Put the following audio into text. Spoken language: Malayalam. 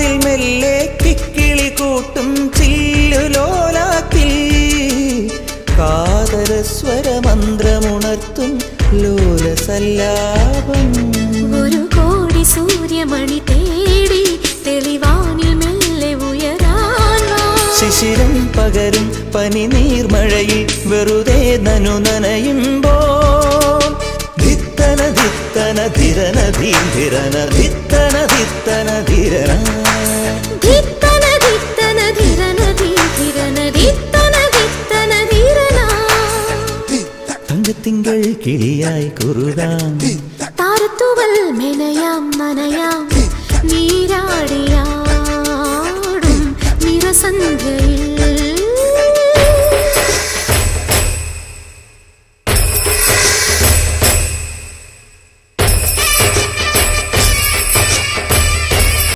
തെളിവാനിൽ മെല്ലെ കിക്കിളി കൂട്ടും ചില്ലുലോലാത്തിൽ കാതരസ്വരമന്ത്രമുണർത്തും ലോലസല്ലാപം. ഒരു കോടി സൂര്യമണി തേടി തെളിവാനിൽ മെല്ലെ ഉയരാൻ വാ. ശിശിരം പകരും പനി നീർമഴയിൽ വെറുതെ നനു നനയുമ്പോൾ ധിത്തന ധിത്തന ധിരന ധീരന ധിത്തന ധിത്തന ധിരന ധിത്തന ധിത്തന ധിരന ധിരന ധിത്തന ധിത്തന ധിരന. തങ്കത്തിങ്കൾ കിളിയായി കുറുകാം താരത്തുവൽ മെനയാം നനയാം